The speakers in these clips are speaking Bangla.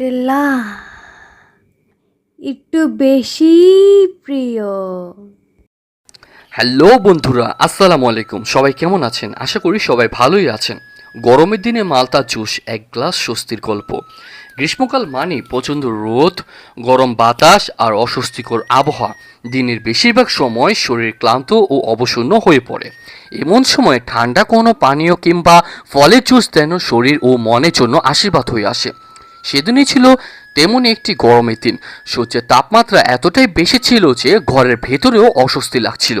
নিউটেলা একটু বেশি প্রিয়। হ্যালো বন্ধুরা, আসসালামু আলাইকুম। সবাই কেমন আছেন? আশা করি সবাই ভালোই আছেন। গরমের দিনে মালতা জুস এক গ্লাস স্বস্তির গল্প। গ্রীষ্মকাল মানে প্রচণ্ড রোদ, গরম বাতাস আর অস্বস্তিকর আবহাওয়া। দিনের বেশিরভাগ সময় শরীর ক্লান্ত ও অবসন্ন হয়ে পড়ে। এমন সময় ঠান্ডা কোনো পানীয় কিংবা ফলের জুস যেন শরীর ও মনের জন্য আশীর্বাদ হয়ে আসে। সেদিনই ছিল তেমনই একটি গরমের দিন। সূর্যের তাপমাত্রা এতটাই বেশি ছিল যে ঘরের ভেতরেও অস্বস্তি লাগছিল।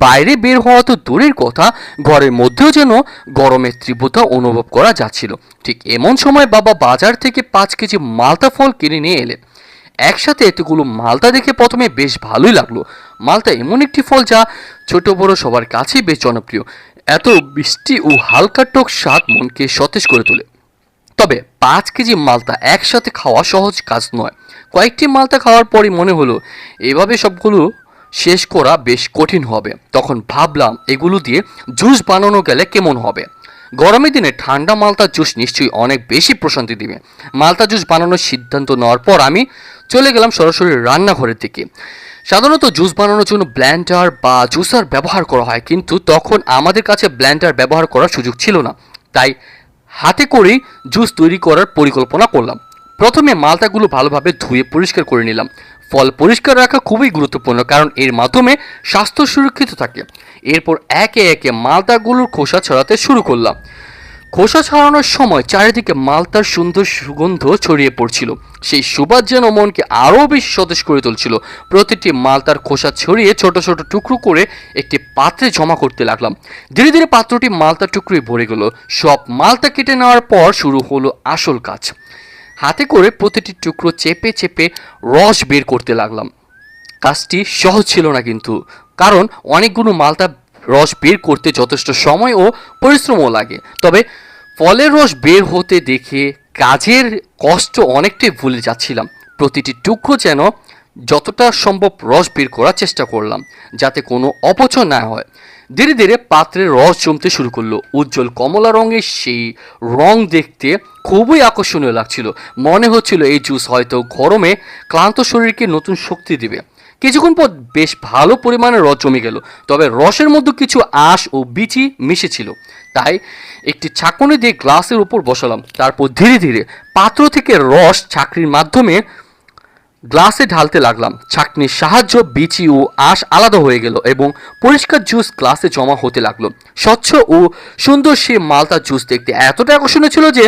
বাইরে বের হওয়া তো দূরের কথা, ঘরের মধ্যেও যেন গরমের তীব্রতা অনুভব করা যাচ্ছিল। ঠিক এমন সময় বাবা বাজার থেকে 5 কেজি মালতা ফল কিনে নিয়ে এলেন। একসাথে এতগুলো মালতা দেখে প্রথমে বেশ ভালোই লাগলো। মালতা এমন একটি ফল যা ছোট বড় সবার কাছেই বেশ জনপ্রিয়। এত মিষ্টি ও হালকা টক স্বাদ মনকে সতেজ করে তোলে। তবে 5 কেজি মালতা একসাথে খাওয়া সহজ কাজ নয়। কয়েকটি মালতা খাওয়ার পরই মনে হলো এভাবে সবগুলো শেষ করা বেশ কঠিন হবে। তখন ভাবলাম এগুলো দিয়ে জুস বানানো গেলে কেমন হবে। গরমের দিনে ঠান্ডা মালতা জুস নিশ্চয়ই অনেক বেশি প্রশান্তি দিবে। মালতা জুস বানানোর সিদ্ধান্ত নেওয়ার পর আমি চলে গেলাম সরাসরি রান্নাঘরের দিকে। সাধারণত জুস বানানোর জন্য ব্লেন্ডার বা জুসার ব্যবহার করা হয়, কিন্তু তখন আমাদের কাছে ব্লেন্ডার ব্যবহার করার সুযোগ ছিল না। তাই হাতে করেই জুস তৈরি করার পরিকল্পনা করলাম। প্রথমে মালতাগুলো ভালোভাবে ধুয়ে পরিষ্কার করে নিলাম। ফল পরিষ্কার রাখা খুবই গুরুত্বপূর্ণ, কারণ এর মাধ্যমে স্বাস্থ্য সুরক্ষিত থাকে। এরপর একে একে মালতাগুলোর খোসা ছড়াতে শুরু করলাম। খোসা ছড়ানোর সময় চারিদিকে মালতার সুন্দর সুগন্ধ ছড়িয়ে পড়ছিল। সেই সুবাস যেন মনকে আরও বেশি সতেজ করে তুলছিল। প্রতিটি মালতার খোসা ছড়িয়ে ছোট ছোট টুকরো করে একটি পাত্রে জমা করতে লাগলাম। ধীরে ধীরে পাত্রটি মালতার টুকরোই ভরে গেল। সব মালতা কেটে নেওয়ার পর শুরু হলো আসল কাজ। হাতে করে প্রতিটি টুকরো চেপে চেপে রস বের করতে লাগলাম। কাজটি সহজ ছিল না কিন্তু, কারণ অনেকগুলো মালতা রস বের করতে যথেষ্ট সময় ও পরিশ্রমও লাগে। তবে ফলের রস বের হতে দেখে কাজের কষ্ট অনেকটাই ভুলে যাচ্ছিলাম। প্রতিটি টুকরো যেন যতটা সম্ভব রস বের করার চেষ্টা করলাম, যাতে কোনো অপচয় না হয়। ধীরে ধীরে পাত্রে রস জমতে শুরু করলো। উজ্জ্বল কমলা রঙের সেই রং দেখতে খুবই আকর্ষণীয় লাগছিল। মনে হচ্ছিল এই জুস হয়তো গরমে ক্লান্ত শরীরকে নতুন শক্তি দিবে। কিছুক্ষণ পর বেশ ভালো পরিমাণে রস জমে গেল, তবে রসের মধ্যে কিছু আঁশ ও বিচি মিশেছিল। তাই একটি ছাঁকনি দিয়ে গ্লাসের উপর বসালাম। তারপর ধীরে ধীরে পাত্র থেকে রস ছাঁকনির মাধ্যমে গ্লাসে ঢালতে লাগলাম। ছাঁকনির সাহায্য বিচি ও আঁশ আলাদা হয়ে গেল এবং পরিষ্কার জুস গ্লাসে জমা হতে লাগলো। স্বচ্ছ ও সুন্দর সে মালতা জুস দেখতে এতটা আকর্ষণীয় ছিল যে